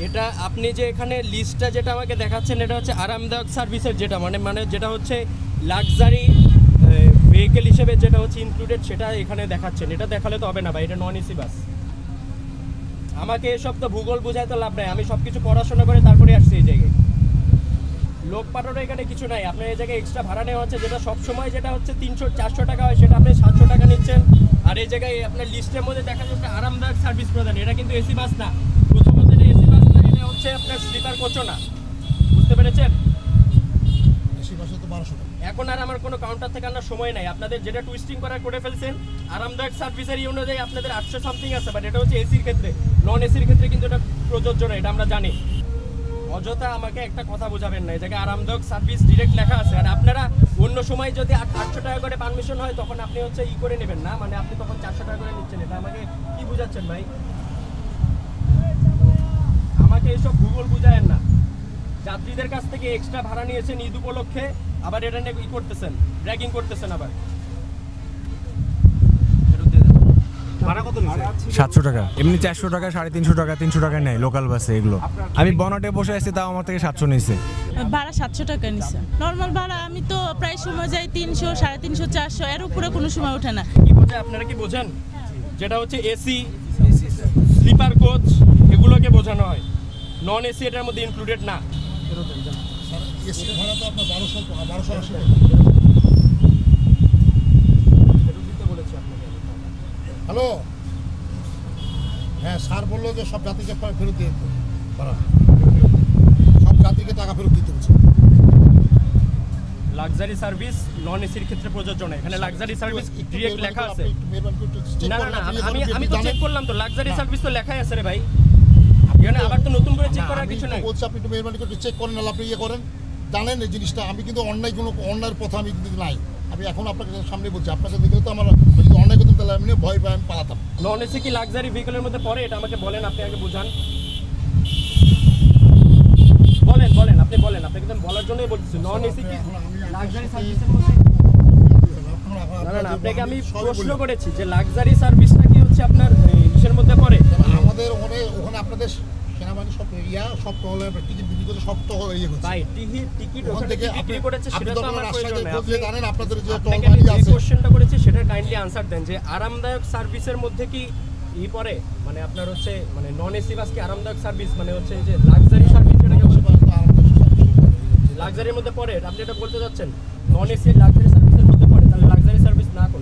এটা আপনি যে এখানে লিস্টটা যেটা আমাকে দেখাচ্ছেন এটা হচ্ছে আরামদায়ক সার্ভিসের যেটা মানে যেটা হচ্ছে লাক্সারি ভেহিকেল হিসেবে যেটা হচ্ছে ইনক্লুডেড সেটা এখানে দেখাচ্ছেন। এটা দেখালে তো হবে না ভাই, এটা নন এসি বাস। আমাকে এসব তো ভূগোল বোঝায় তো লাভ নাই, আমি সব কিছু পড়াশোনা করে তারপরে আসছি এই জায়গায়। লোক পাঠানো এখানে কিছু নাই। আপনার এই জায়গায় এক্সট্রা ভাড়া নেওয়া হচ্ছে, যেটা সবসময় যেটা হচ্ছে 300-400 টাকা হয় সেটা আপনি 700 টাকা নিচ্ছেন। আর এই জায়গায় আপনার লিস্টের মধ্যে দেখা যাচ্ছে আরামদায়ক সার্ভিস প্রদান, এটা কিন্তু এসি বাস না। প্রথমত এটা এসি বাস না, এটা হচ্ছে আপনার স্লিপার কোচও না, বুঝতে পেরেছেন? এসি বাসে তো 1200 টাকা। এখন আর আমার কোনো কাউন্টার থেকে আনার সময় নাই। আপনাদের যেটা টুইস্টিং করার করে ফেলছেন, আরামদায়ক সার্ভিসের অনুযায়ী আপনাদের 800 সামথিং আছে, বাট এটা হচ্ছে এসির ক্ষেত্রে। নন এসির ক্ষেত্রে কিন্তু এটা প্রযোজ্য না, এটা আমরা জানি। অযথা আমাকে একটা কথা বোঝাবেন না, এই জায়গায় আরামদায়ক সার্ভিস ডিরেক্ট লেখা আছে। আর আপনারা অন্য সময় যদি 800 টাকা করে পারমিশন হয় তখন আপনি হচ্ছে করে নেবেন না, মানে আপনি তখন 400 টাকা করে নিচ্ছেন। এটা আমাকে কি বুঝাচ্ছেন ভাই? আমাকে এসব ভূগোল বুঝায়েন না। যাত্রীদের কাছ থেকে এক্সট্রা ভাড়া নিয়েছেন ঈদ উপলক্ষে, আবার এটা নিয়ে করতেছেন, র্যাগিং করতেছেন। আবার ভাড়া কত নিছে? 700 টাকা। এমনি 400 টাকা, 350 টাকা, 300 টাকা নেয় লোকাল বাসে এগুলো। আমি বনাটে বসে আছি, তাও আমার থেকে 700 নিয়েছে। ভাড়া 700 টাকা নিছে। নর্মাল ভাড়া আমি তো প্রায় সময় যাই 300, 350, 400, এর উপরে কোনো সময় ওঠে না। কি বোঝে আপনারা কি বোঝেন? যেটা হচ্ছে এসি, স্লিপার কোচ এগুলোকে বোঝানো হয়। নন এসি এটার মধ্যে ইনক্লুডেড না। স্যার এসি ভাড়া তো আপনার 1280 টাকা। হ্যালো, হ্যাঁ স্যার বললো যে সব জাতিকে ফেরত দিয়ে দিতে পারা, সব জাতিকে টাকা ফেরত দিতে হচ্ছে। লাক্সারি সার্ভিস নন এসির ক্ষেত্রে প্রযোজ্য না। এখানে লাক্সারি সার্ভিস ডিরেক্ট লেখা আছে। না না না, আমি তো চেক করলাম তো, লাক্সারি সার্ভিস তো লেখাই আছে রে ভাই। এখানে আবার তো নতুন করে চেক করার কিছু নাই। বলছি আপনি একটু মেহরবানি করে চেক করেন, না আপনি করেন, জানেন এই জিনিসটা। আমি কিন্তু অন্যায়ের পথে আমি কিন্তু নাই। আমি এখন আপনাকে সামনে বলছি, আপনাকে দেখলে তো আমার যদি অন্যায় করতাম তাহলে এমনি ভয় পাই আমি পালাতাম। নন এসি কি লাক্সারি ভেহিকলের মধ্যে পড়ে? এটা আমাকে বলেন, আপনি আগে বুঝান। বলেন আপনি বলেন, আপনাকে তো বলার জন্যই বলছি নন এসি কি লাক্সারি সার্ভিসের মধ্যে। না না, আপনাকে আমি প্রশ্ন করেছি যে লাক্সারি সার্ভিসটা কি হচ্ছে আপনার ইসের মধ্যে পড়ে? আমাদের ওখানে আপনাদের সেনাবাহিনী সব সব হলে টিকিট বিক্রি করে সব তো ইয়ে করছে ভাই। টিকিট ওখান থেকে বিক্রি করেছে সেটা তো আমার প্রয়োজন নাই। আপনি জানেন আপনাদের যে টলবাড়ি আছে, কোশ্চেনটা করেছি সেটার কাইন্ডলি আনসার দেন যে আরামদায়ক সার্ভিসের মধ্যে কি পড়ে, মানে আপনার হচ্ছে মানে নন এসি বাস কি আরামদায়ক সার্ভিস, মানে হচ্ছে যে লাক্সারি সার্ভিস যেটাকে লাক্সারির মধ্যে পড়ে আপনি এটা বলতে যাচ্ছেন? নন এসি লাক্সারি সার্ভিসের মধ্যে পড়ে, তাহলে লাক্সারি সার্ভিস না কোন?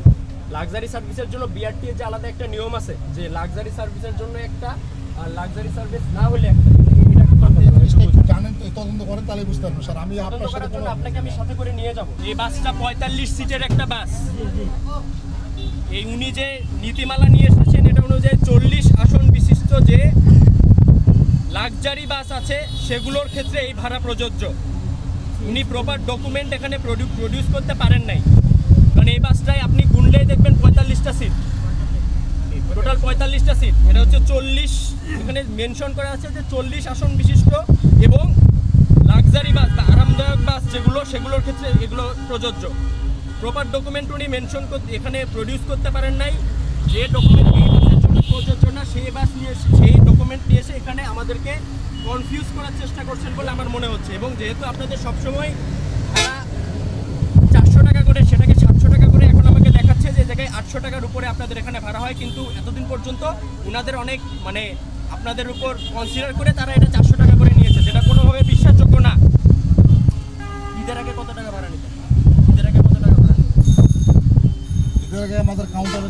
লাক্সারি সার্ভিসের জন্য বিআরটি এর যে আলাদা একটা নিয়ম আছে যে লাক্সারি সার্ভিসের জন্য একটা আর লাক্সারি সার্ভিস না হলে একটা। জানেন তো, তদন্ত করেন তাহলে বুঝতে পারবেন স্যার। আমি আপনার সাথে আপনাকে আমি সাথে করে নিয়ে যাব। এই বাসটা 45 সিটের একটা বাস। এই উনি যে নীতিমালা নিয়ে এসেছেন এটা অনুযায়ী 40 আসন বিশিষ্ট যে লাক্সারি বাস আছে সেগুলোর ক্ষেত্রে এই ভাড়া প্রযোজ্য। উনি প্রপার ডকুমেন্ট এখানে প্রডিউস করতে পারেন নাই, কারণ এই বাসটায় আপনি গুনলেই দেখবেন 45টা সিট, টোটাল 45টা সিট। এটা হচ্ছে 40, এখানে মেনশন করা আছে যে 40 আসন বিশিষ্ট এবং লাক্সারি বাস বা আরামদায়ক বাস যেগুলো সেগুলোর ক্ষেত্রে এগুলো প্রযোজ্য। প্রপার ডকুমেন্ট উনি মেনশন করতে এখানে প্রডিউস করতে পারেন নাই। যে ডকুমেন্ট এই বাসের জন্য প্রযোজ্য না সেই ডকুমেন্ট নিয়ে এসে এখানে আমাদেরকে কনফিউজ করার চেষ্টা করছেন বলে আমার মনে হচ্ছে। এবং যেহেতু আপনাদের সবসময় 400 টাকা করে সেটাকে 700 টাকা করে এখন আমাকে দেখাচ্ছে যে জায়গায় 800 টাকার উপরে আপনাদের এখানে ভাড়া হয়, কিন্তু এতদিন পর্যন্ত ওনাদের অনেক মানে আপনাদের উপর কনসিডার করে তারা এটা 400 টাকা করে নিয়েছে, যেটা কোনোভাবে বিশ্বাসযোগ্য না। ঈদের আগে কত টাকা ভাড়া নিতেন? ঈদের আগে কত টাকা ভাড়া নিতেন? ঈদের আগে আমাদের কাউন্টারে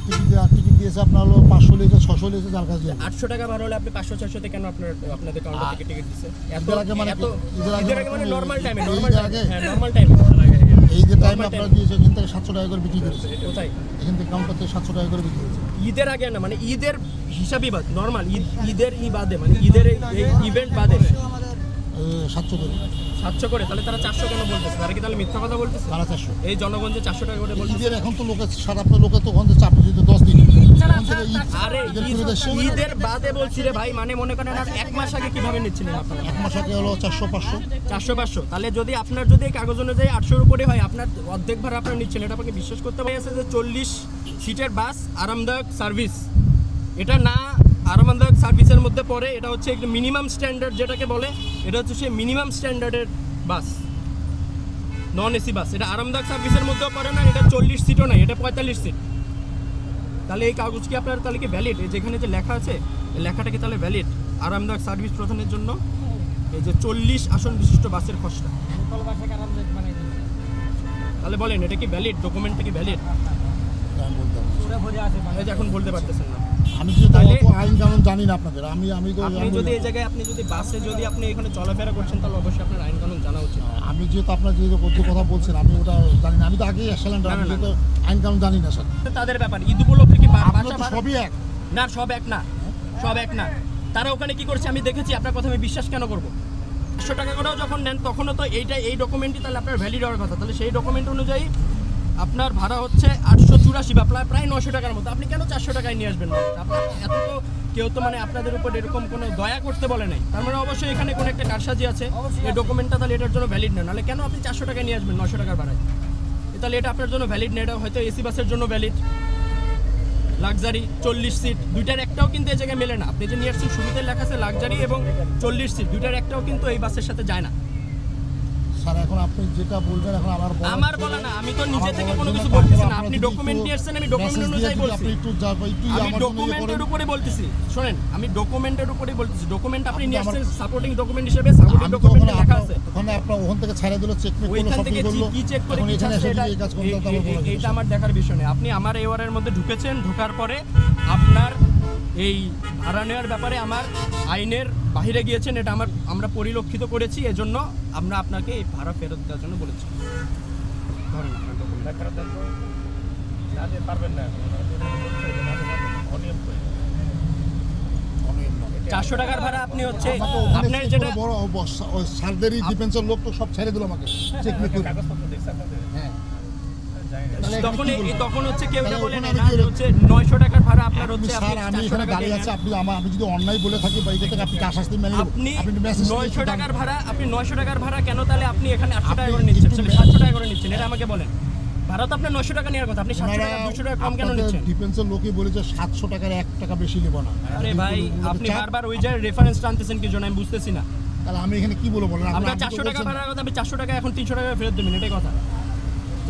টিকিট দিয়েছে আপনার হলো 500 লিয়েছে, 600 লিয়েছে, যার কাছে 800 টাকা ভাড়া হলে আপনি 500-600 তে কেন আপনাদের কাউন্টার থেকে টিকিট দিচ্ছে? ঈদের আগে মানে ঈদের আগে মানে নরমাল টাইমে, হ্যাঁ নরমাল টাইমে এই যে টাইমে আপনারা দিয়েছে এখান থেকে 700 টাকা করে বিক্রি করেছে। কোথায়? এখান থেকে কাউন্টার থেকে 700 টাকা করে বিক্রি করেছে। ঈদের আগে না, মানে ঈদের হিসাবই বাদ, নরমাল ঈদের বাদে, মানে ঈদের এই ইভেন্ট বাদে 700 করে। 700 করে, তাহলে তারা 400 কেন বলতেছে? তারা কি তাহলে মিথ্যা কথা বলতেছে? তারা 400 এই জনগণ যে 400 টাকা করে বলতেছে। ঈদের এখন তো লোকের সারা আপনার লোকে তো ওখান থেকে চাপ দিতে 10 দিন। আরে ঈদের বাদে বলছি রে ভাই, মানে মনে করেন আর 1 মাস আগে কিভাবে নিচ্ছিলেন আপনারা? 1 মাস আগে হলো 400-500। তাহলে যদি আপনার যদি এই কাগজ অনুযায়ী 800-র উপরে হয়, আপনার অর্ধেক ভাড়া আপনার নিচ্ছেন, এটা আপনাকে বিশ্বাস করতে পারে যে 40 সিটের বাস আরামদায়ক সার্ভিস, এটা না আরামদায়ক সার্ভিসের মধ্যে পড়ে। এটা হচ্ছে একটু মিনিমাম স্ট্যান্ডার্ড যেটাকে বলে, এটা হচ্ছে সেই মিনিমাম স্ট্যান্ডার্ডের বাস, নন এসি বাস। এটা আরামদায়ক সার্ভিসের মধ্যেও পড়ে না, এটা 40 সিটও নাই, এটা 45 সিট। তাহলে এই কাগজ কি আপনার তাহলে কি ভ্যালিড? যেখানে যে লেখা আছে এই লেখাটা কি তাহলে ভ্যালিড? আরামদায়ক সার্ভিস প্রদানের জন্য এই যে 40 আসন বিশিষ্ট বাসের খসড়া, তাহলে বলেন এটা কি ভ্যালিড? ডকুমেন্টটা কি ভ্যালিড? আমি বলতে পারবো। এই যে এখন বলতে পারতেছেন না। আমি যেহেতু তাহলে- অত আইন কানুন জানি না আপনাদের, আমি তো আপনি যদি এই জায়গায় আপনি যদি বাসে যদি আপনি এখানে চলাফেরা করছেন তাহলে অবশ্যই আপনার আইন কানুন জানা উচিত। আমি যেহেতু আপনার যে কথা বলছেন আমি ওটা জানি না, আমি তো আগেই এক্সেলেন্ট, আমি না, না, যেহেতু আইন কানুন জানি না স্যার। তাদের ব্যাপার ঈদ উপলক্ষে কি আপনার বাসা তো ভাড়া- সবই এক। না সব এক না, সব এক না। তারা ওখানে কি করছে আমি দেখেছি, আপনার কথা আমি বিশ্বাস কেন করবো? 100 টাকা করেও যখন নেন তখনও তো এই ডকুমেন্টই তাহলে আপনার ভ্যালিড হওয়ার কথা। তাহলে সেই ডকুমেন্ট অনুযায়ী আপনার ভাড়া হচ্ছে 884 বা প্রায় 900 টাকার মতো। আপনি কেন 400 টাকায় নিয়ে আসবেন? আপনার এত তো কেউ তো মানে আপনাদের উপর এরকম কোনো দয়া করতে বলে নাই, তার মানে অবশ্যই এখানে কোনো একটা কারসাজি আছে। এই ডকুমেন্টটা তাহলে এটার জন্য ভ্যালিড না, নাহলে কেন আপনি 400 টাকায় নিয়ে আসবেন 900 টাকার ভাড়ায়? তাহলে এটা আপনার জন্য ভ্যালিড না, এটা হয়তো এসি বাসের জন্য ভ্যালিড। লাক্সারি 40 সিট, দুইটার একটাও কিন্তু এই জায়গায় মেলে না। আপনি যে নিয়ে আসছেন শুরুতে লেখা আছে লাক্সারি এবং 40 সিট, দুইটার একটাও কিন্তু এই বাসের সাথে যায় না। স্যার এখন আপনি যেটা বলবেন এখন আমার বলা না, আমি তো নিজে থেকে কোনো কিছু বলতেছি না। আপনি ডকুমেন্ট নিয়ে আসছেন, আমি ডকুমেন্ট অনুযায়ী বলছি। আপনি একটু আমি ডকুমেন্টের উপরে বলতেছি, শোনেন আমি ডকুমেন্টের উপরেই বলতেছি। ডকুমেন্ট আপনি নিয়ে আসছেন সাপোর্টিং ডকুমেন্ট হিসেবে, সাপোর্টিং ডকুমেন্টে লেখা আছে। ওখানে আপনার ওখান থেকে ছাড়া দিল, চেক মেক করলো, ওইখান সব থেকে বললো, কি চেক করে এখন কি এখানে ছাড়ছে এসে এটা এই কাজ করতে হবে, তারপর বলা এইটা আমার দেখার বিষয় নেই। আপনি আমার এওয়ারের মধ্যে ঢুকেছেন, ঢোকার পরে আপনার এই ভাড়া নেওয়ার ব্যাপারে আমার আইনের বাইরে গিয়েছেন, এটা আমরা পরিলক্ষিত করেছি। এজন্য আমরা আপনাকে এই ভাড়া ফেরত দেওয়ার জন্য বলেছি। ধরেন আপনার ডকুমেন্ট ফেরত দেন তো। পারবেন না, 400 টাকার ভাড়া আপনি হচ্ছে আপনার যেটা বড় সার্জারি ডিফেন্সের লোক তো সব ছেড়ে দিল আমাকে, চেক মেক করে। হ্যাঁ তখন হচ্ছে কেউ এটা বলে ওখানে না আমি কি হচ্ছে 900 টাকার ভাড়া আপনার হচ্ছে স্যার আমি এখানে দাঁড়িয়ে আছি, আমি যদি অন্যায় বলে থাকি বা এই থেকে আপনি আশ্বাস দিন, আপনি মেসেজ 900 টাকার ভাড়া, আপনি 900 টাকার ভাড়া কেন তাহলে আপনি এখানে 800 টাকা করে নিচ্ছেন, 700 টাকা করে নিচ্ছেন? এটা আমাকে বলেন। ভাড়া তো আপনার 900 টাকা নেওয়ার কথা, আপনি 700 টাকা 200 টাকা কম কেন নিচ্ছেন? ডিফেন্সের লোকই বলেছে 700 টাকার 1 টাকা বেশি নেব না। আরে ভাই আপনি বারবার ওই যে রেফারেন্স টানতেছেন কি জন্য আমি বুঝতেছি না। তাহলে আমি এখানে কি বলবো বলেন? আমরা 400 টাকা ভাড়ার কথা, আপনি 400 টাকা এখন 300 টাকা ফেরত দেবেন, এটাই কথা।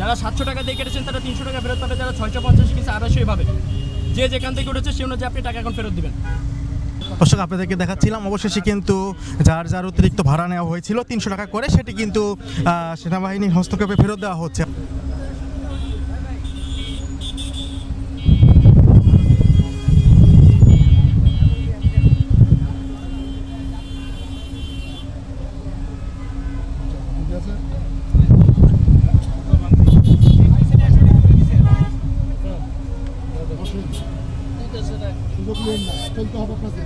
যারা 700 টাকা দিয়ে কেটেছেন তারা 300 টাকা ফেরত পাবে, যারা 650 কি 250 পাবে। যে যেখান থেকে উঠেছে সে অনুযায়ী আপনি টাকা এখন ফেরত দিবেন। দর্শক আপনাদেরকে দেখাচ্ছিলাম, অবশেষে কিন্তু যার অতিরিক্ত ভাড়া নেওয়া হয়েছিল 300 টাকা করে, সেটি কিন্তু সেনাবাহিনীর হস্তক্ষেপে ফেরত দেওয়া হচ্ছে। ঠিক আছে, সুযোগ নেই না, চলতে হবে আপনাকে।